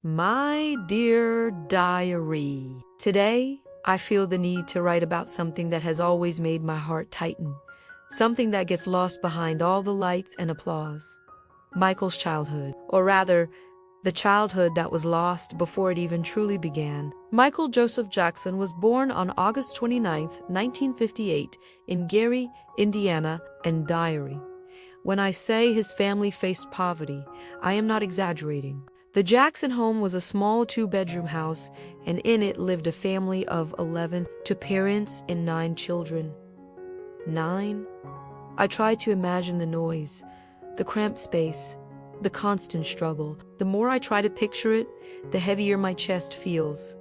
My dear diary, today I feel the need to write about something that has always made my heart tighten, something that gets lost behind all the lights and applause. Michael's childhood, or rather, the childhood that was lost before it even truly began. Michael Joseph Jackson was born on August 29, 1958, in Gary, Indiana, and diary. When I say his family faced poverty, I am not exaggerating. The Jackson home was a small two-bedroom house, and in it lived a family of 11, two parents and 9 children. 9? I tried to imagine the noise, the cramped space, the constant struggle. The more I try to picture it, the heavier my chest feels.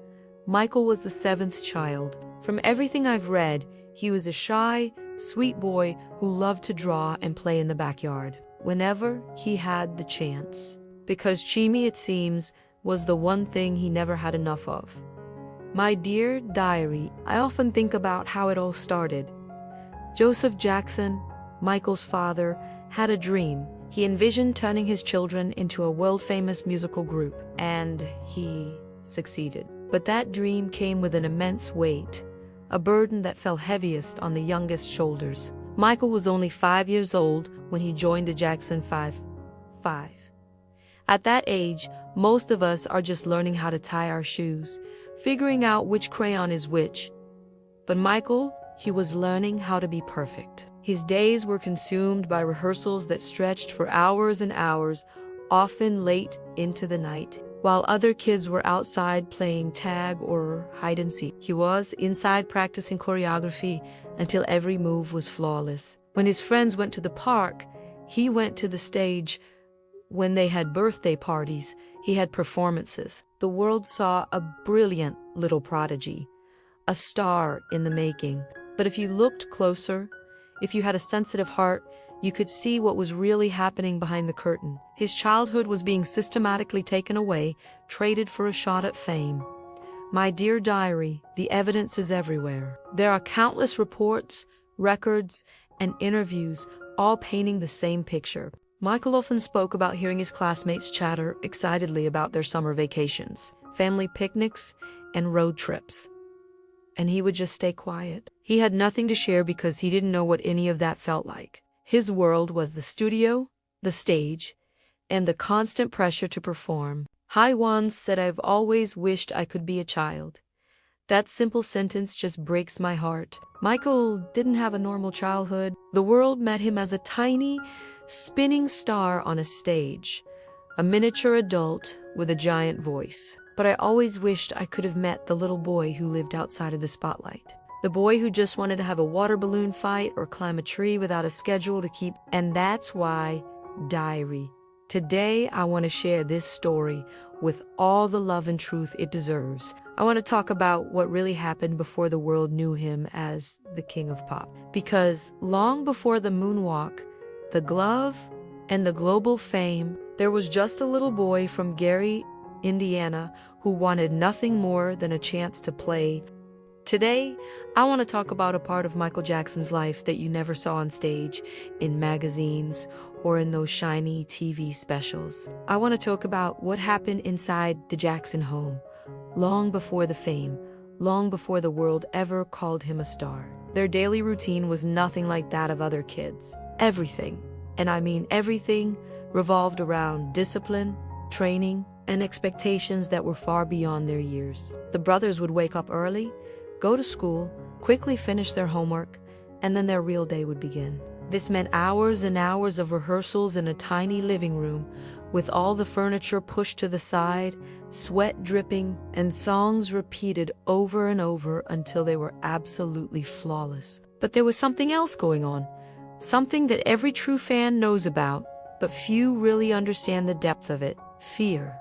Michael was the 7th child. From everything I've read, he was a shy, sweet boy who loved to draw and play in the backyard whenever he had the chance. Because Chimi, it seems, was the one thing he never had enough of. My dear diary, I often think about how it all started. Joseph Jackson, Michael's father, had a dream. He envisioned turning his children into a world-famous musical group, and he succeeded. But that dream came with an immense weight, a burden that fell heaviest on the youngest shoulders. Michael was only 5 years old when he joined the Jackson 5. At that age, most of us are just learning how to tie our shoes, figuring out which crayon is which. But Michael, he was learning how to be perfect. His days were consumed by rehearsals that stretched for hours and hours, often late into the night. While other kids were outside playing tag or hide and seek, he was inside practicing choreography until every move was flawless. When his friends went to the park, he went to the stage. When they had birthday parties, he had performances. The world saw a brilliant little prodigy, a star in the making. But if you looked closer, if you had a sensitive heart, you could see what was really happening behind the curtain. His childhood was being systematically taken away, traded for a shot at fame. My dear diary, the evidence is everywhere. There are countless reports, records, and interviews, all painting the same picture. Michael often spoke about hearing his classmates chatter excitedly about their summer vacations, family picnics, and road trips. And he would just stay quiet. He had nothing to share because he didn't know what any of that felt like. His world was the studio, the stage, and the constant pressure to perform. Hai Wan said, "I've always wished I could be a child." That simple sentence just breaks my heart. Michael didn't have a normal childhood. The world met him as a tiny, spinning star on a stage, a miniature adult with a giant voice. But I always wished I could have met the little boy who lived outside of the spotlight. The boy who just wanted to have a water balloon fight or climb a tree without a schedule to keep. And that's why, diary, today I want to share this story with all the love and truth it deserves. I want to talk about what really happened before the world knew him as the King of Pop. Because long before the moonwalk, the glove, and the global fame, there was just a little boy from Gary, Indiana, who wanted nothing more than a chance to play. Today, I want to talk about a part of Michael Jackson's life that you never saw on stage, in magazines, or in those shiny TV specials. I want to talk about what happened inside the Jackson home, long before the fame, long before the world ever called him a star. Their daily routine was nothing like that of other kids. Everything, and I mean everything, revolved around discipline, training, and expectations that were far beyond their years. The brothers would wake up early, go to school, quickly finish their homework, and then their real day would begin. This meant hours and hours of rehearsals in a tiny living room, with all the furniture pushed to the side, sweat dripping, and songs repeated over and over until they were absolutely flawless. But there was something else going on. Something that every true fan knows about, but few really understand the depth of it: fear.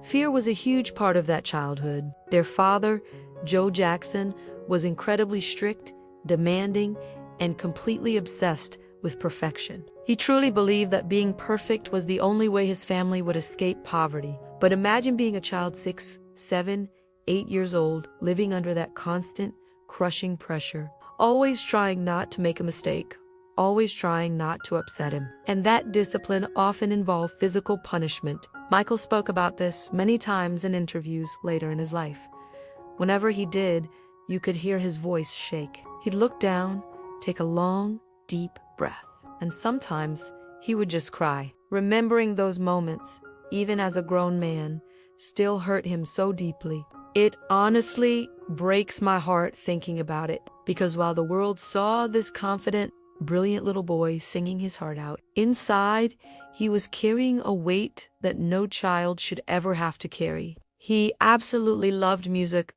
Fear was a huge part of that childhood. Their father, Joe Jackson, was incredibly strict, demanding, and completely obsessed with perfection. He truly believed that being perfect was the only way his family would escape poverty. But imagine being a child 6, 7, 8 years old, living under that constant, crushing pressure, always trying not to make a mistake, always trying not to upset him. And that discipline often involved physical punishment. Michael spoke about this many times in interviews later in his life. Whenever he did, you could hear his voice shake. He'd look down, take a long, deep breath, and sometimes he would just cry. Remembering those moments, even as a grown man, still hurt him so deeply. It honestly breaks my heart thinking about it, because while the world saw this confident, brilliant little boy singing his heart out, inside, he was carrying a weight that no child should ever have to carry. He absolutely loved music.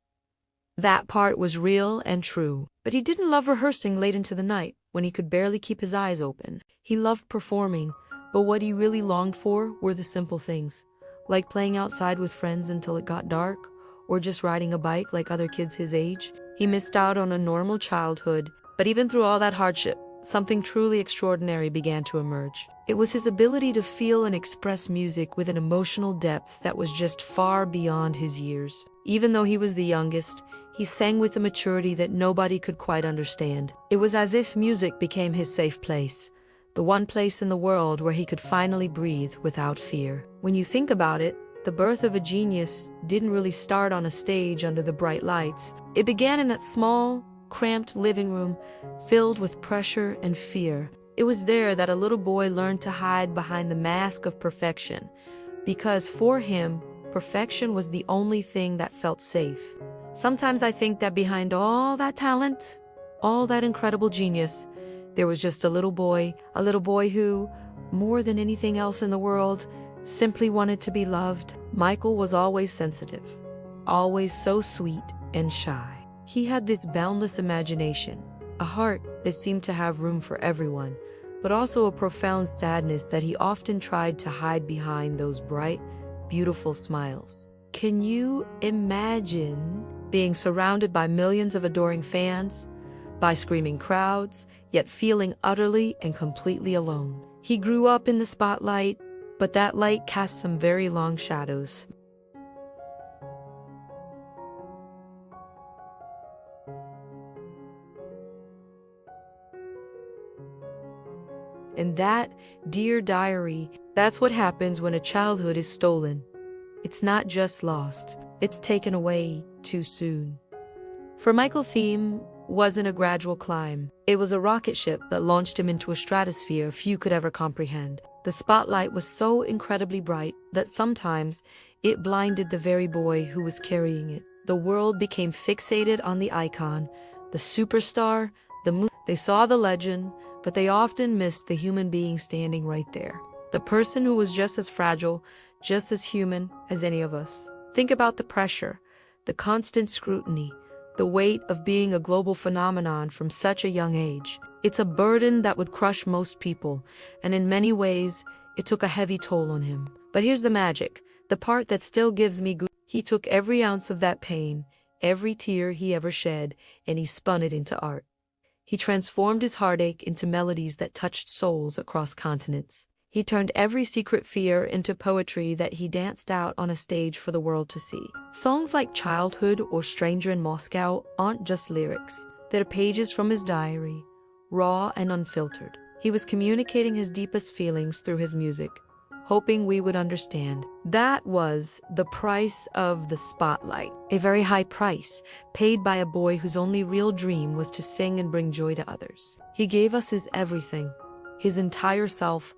That part was real and true. But he didn't love rehearsing late into the night, when he could barely keep his eyes open. He loved performing, but what he really longed for were the simple things, like playing outside with friends until it got dark, or just riding a bike like other kids his age. He missed out on a normal childhood, but even through all that hardship, something truly extraordinary began to emerge. It was his ability to feel and express music with an emotional depth that was just far beyond his years. Even though he was the youngest, he sang with a maturity that nobody could quite understand. It was as if music became his safe place, the one place in the world where he could finally breathe without fear. When you think about it, the birth of a genius didn't really start on a stage under the bright lights. It began in that small, cramped living room filled with pressure and fear. It was there that a little boy learned to hide behind the mask of perfection, because for him, perfection was the only thing that felt safe. Sometimes I think that behind all that talent, all that incredible genius, there was just a little boy who, more than anything else in the world, simply wanted to be loved. Michael was always sensitive, always so sweet and shy. He had this boundless imagination, a heart that seemed to have room for everyone, but also a profound sadness that he often tried to hide behind those bright, beautiful smiles. Can you imagine being surrounded by millions of adoring fans, by screaming crowds, yet feeling utterly and completely alone? He grew up in the spotlight, but that light cast some very long shadows. And that, dear diary, that's what happens when a childhood is stolen. It's not just lost, it's taken away too soon. For Michael, fame wasn't a gradual climb. It was a rocket ship that launched him into a stratosphere few could ever comprehend. The spotlight was so incredibly bright that sometimes it blinded the very boy who was carrying it. The world became fixated on the icon, the superstar, the moon. They saw the legend, but they often missed the human being standing right there. The person who was just as fragile, just as human as any of us. Think about the pressure, the constant scrutiny, the weight of being a global phenomenon from such a young age. It's a burden that would crush most people, and in many ways, it took a heavy toll on him. But here's the magic, the part that still gives me goosebumps. He took every ounce of that pain, every tear he ever shed, and he spun it into art. He transformed his heartache into melodies that touched souls across continents. He turned every secret fear into poetry that he danced out on a stage for the world to see. Songs like Childhood or Stranger in Moscow aren't just lyrics. They're pages from his diary, raw and unfiltered. He was communicating his deepest feelings through his music, hoping we would understand. That was the price of the spotlight, a very high price, paid by a boy whose only real dream was to sing and bring joy to others. He gave us his everything, his entire self,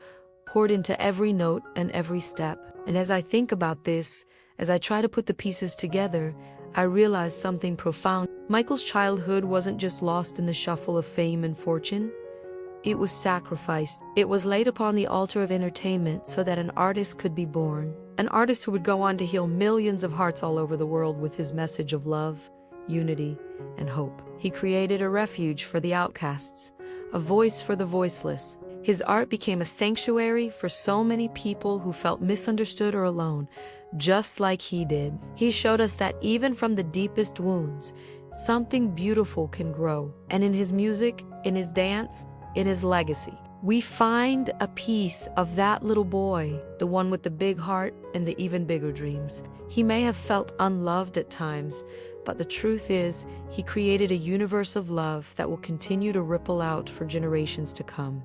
poured into every note and every step. And as I think about this, as I try to put the pieces together, I realize something profound. Michael's childhood wasn't just lost in the shuffle of fame and fortune. It was sacrificed. It was laid upon the altar of entertainment so that an artist could be born. An artist who would go on to heal millions of hearts all over the world with his message of love, unity, and hope. He created a refuge for the outcasts, a voice for the voiceless. His art became a sanctuary for so many people who felt misunderstood or alone, just like he did. He showed us that even from the deepest wounds, something beautiful can grow. And in his music, in his dance, in his legacy, we find a piece of that little boy, the one with the big heart and the even bigger dreams. He may have felt unloved at times, but the truth is, he created a universe of love that will continue to ripple out for generations to come.